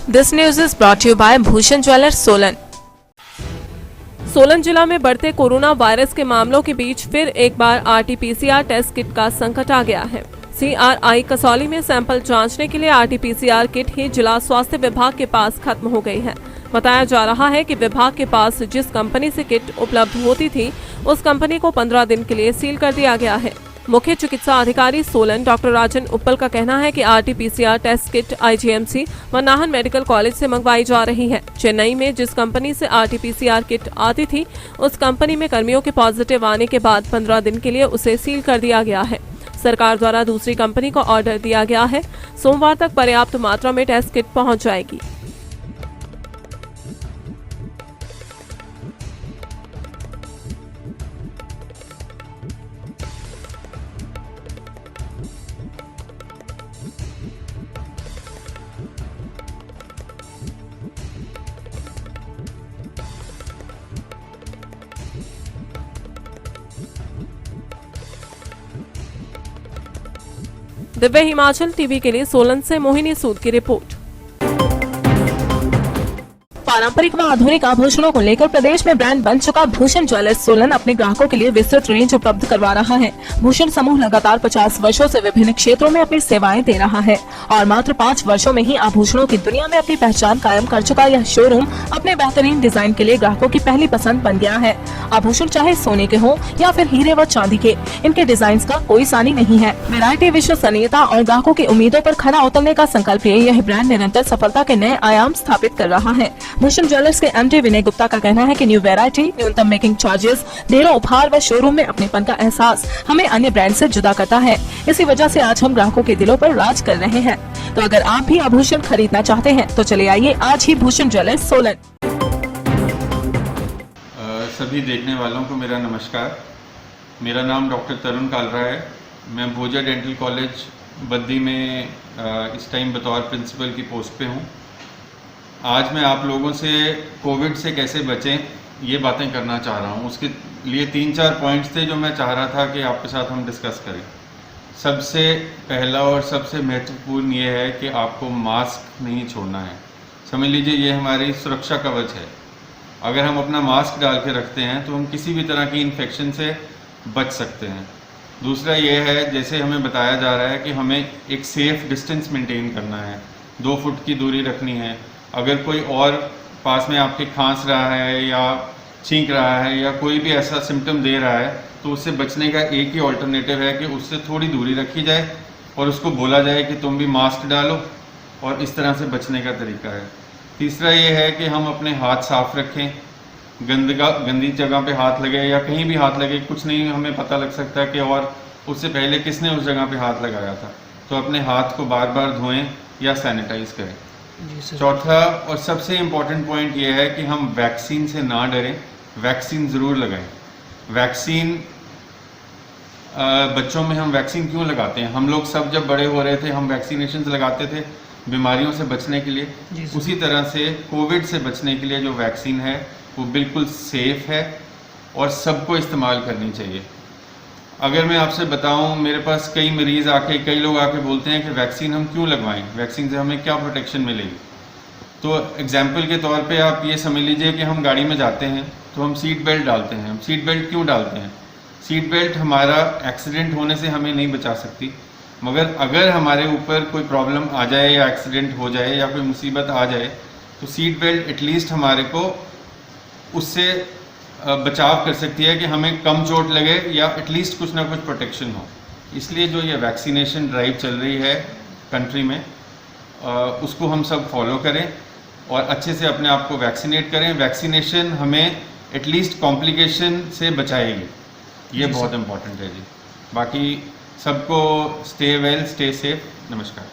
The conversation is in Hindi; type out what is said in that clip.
This news is brought to you by Bhushan Jewellers, Solan. Solan जिला में बढ़ते कोरोना वायरस के मामलों के बीच फिर एक बार आरटी-पीसीआर टेस्ट किट का संकट आ गया है। सीआरआई कसौली में सैंपल जांचने के लिए आरटी-पीसीआर किट ही जिला स्वास्थ्य विभाग के पास खत्म हो गई है। बताया जा रहा है कि विभाग के पास जिस कंपनी से किट उपलब्ध होती थी, उस कंपनी को 15 दिन के लिए सील कर दिया गया है। मुख्य चिकित्सा अधिकारी सोलन डॉक्टर राजन उप्पल का कहना है कि आरटी-पीसीआर टेस्ट किट आईजीएमसी व नाहन मेडिकल कॉलेज से मंगवाई जा रही है। चेन्नई में जिस कंपनी से आरटी-पीसीआर किट आती थी, उस कंपनी में कर्मियों के पॉजिटिव आने के बाद 15 दिन के लिए उसे सील कर दिया गया है। सरकार द्वारा दूसरी कंपनी को ऑर्डर दिया गया है। सोमवार तक पर्याप्त मात्रा में टेस्ट किट पहुँच जाएगी। दिव्य हिमाचल टीवी के लिए सोलन से मोहिनी सूद की रिपोर्ट। पारंपरिक व आधुनिक आभूषणों को लेकर प्रदेश में ब्रांड बन चुका भूषण ज्वेलर्स सोलन अपने ग्राहकों के लिए विस्तृत रेंज उपलब्ध करवा रहा है। भूषण समूह लगातार 50 वर्षों से विभिन्न क्षेत्रों में अपनी सेवाएं दे रहा है और मात्र 5 वर्षों में ही आभूषणों की दुनिया में अपनी पहचान कायम कर चुका यह शोरूम अपने बेहतरीन डिजाइन के लिए ग्राहकों की पहली पसंद बन गया है। आभूषण चाहे सोने के हो या फिर हीरे व चांदी के, इनके डिजाइन का कोई सानी नहीं है। वैरायटी, विश्वसनीयता और ग्राहकों की उम्मीदों पर खरा उतरने का संकल्प लिए यह ब्रांड निरंतर सफलता के नए आयाम स्थापित कर रहा है। भूषण ज्वेलर्स के एमडी विनय गुप्ता का कहना है कि न्यू वैरायटी, न्यूनतम मेकिंग चार्जेस, ढेरों उपहार व शोरूम में अपनेपन का एहसास हमें अन्य ब्रांड से जुदा करता है। इसी वजह से आज हम ग्राहकों के दिलों पर राज कर रहे हैं। तो अगर आप भी आभूषण खरीदना चाहते हैं तो चले आइए आज ही भूषण ज्वेलर्स सोलन। सभी देखने वालों को मेरा नमस्कार। मेरा नाम डॉक्टर तरुण कालरा है। मैं भोजा डेंटल कॉलेज बद्दी में इस टाइम बतौर प्रिंसिपल की पोस्ट पे हूँ। आज मैं आप लोगों से कोविड से कैसे बचें ये बातें करना चाह रहा हूँ। उसके लिए 3-4 पॉइंट्स थे जो मैं चाह रहा था कि आपके साथ हम डिस्कस करें। सबसे पहला और सबसे महत्वपूर्ण ये है कि आपको मास्क नहीं छोड़ना है। समझ लीजिए ये हमारी सुरक्षा कवच है। अगर हम अपना मास्क डाल के रखते हैं तो हम किसी भी तरह की इन्फेक्शन से बच सकते हैं। दूसरा ये है, जैसे हमें बताया जा रहा है कि हमें एक सेफ़ डिस्टेंस मेंटेन करना है, 2 फुट की दूरी रखनी है। अगर कोई और पास में आपके खांस रहा है या छींक रहा है या कोई भी ऐसा सिम्टम दे रहा है तो उससे बचने का एक ही ऑल्टरनेटिव है कि उससे थोड़ी दूरी रखी जाए और उसको बोला जाए कि तुम भी मास्क डालो, और इस तरह से बचने का तरीका है। तीसरा ये है कि हम अपने हाथ साफ रखें। गंदी जगह पे हाथ लगे या कहीं भी हाथ लगे, कुछ नहीं हमें पता लग सकता कि और उससे पहले किसने उस जगह पे हाथ लगाया था। तो अपने हाथ को बार बार धोएं या सैनिटाइज करें। चौथा और सबसे इम्पॉर्टेंट पॉइंट ये है कि हम वैक्सीन से ना डरें, वैक्सीन ज़रूर लगाएं। वैक्सीन बच्चों में हम वैक्सीन क्यों लगाते हैं? हम लोग सब जब बड़े हो रहे थे हम वैक्सीनेशन लगाते थे बीमारियों से बचने के लिए। उसी तरह से कोविड से बचने के लिए जो वैक्सीन है वो बिल्कुल सेफ़ है और सबको इस्तेमाल करनी चाहिए। अगर मैं आपसे बताऊं, मेरे पास कई लोग आके बोलते हैं कि वैक्सीन हम क्यों लगवाएं, वैक्सीन से हमें क्या प्रोटेक्शन मिलेगी। तो एग्जाम्पल के तौर पे आप ये समझ लीजिए कि हम गाड़ी में जाते हैं तो हम सीट बेल्ट डालते हैं। हम सीट बेल्ट क्यों डालते हैं? सीट बेल्ट हमारा एक्सीडेंट होने से हमें नहीं बचा सकती, मगर अगर हमारे ऊपर कोई प्रॉब्लम आ जाए या एक्सीडेंट हो जाए या कोई मुसीबत आ जाए तो सीट बेल्ट एटलीस्ट हमारे को उससे बचाव कर सकती है कि हमें कम चोट लगे या एटलीस्ट कुछ ना कुछ प्रोटेक्शन हो। इसलिए जो ये वैक्सीनेशन ड्राइव चल रही है कंट्री में, उसको हम सब फॉलो करें और अच्छे से अपने आप को वैक्सीनेट करें। वैक्सीनेशन हमें एटलीस्ट कॉम्प्लिकेशन से बचाएगी। ये बहुत इम्पोर्टेंट है जी। बाकी सबको स्टे वेल, स्टे सेफ। नमस्कार।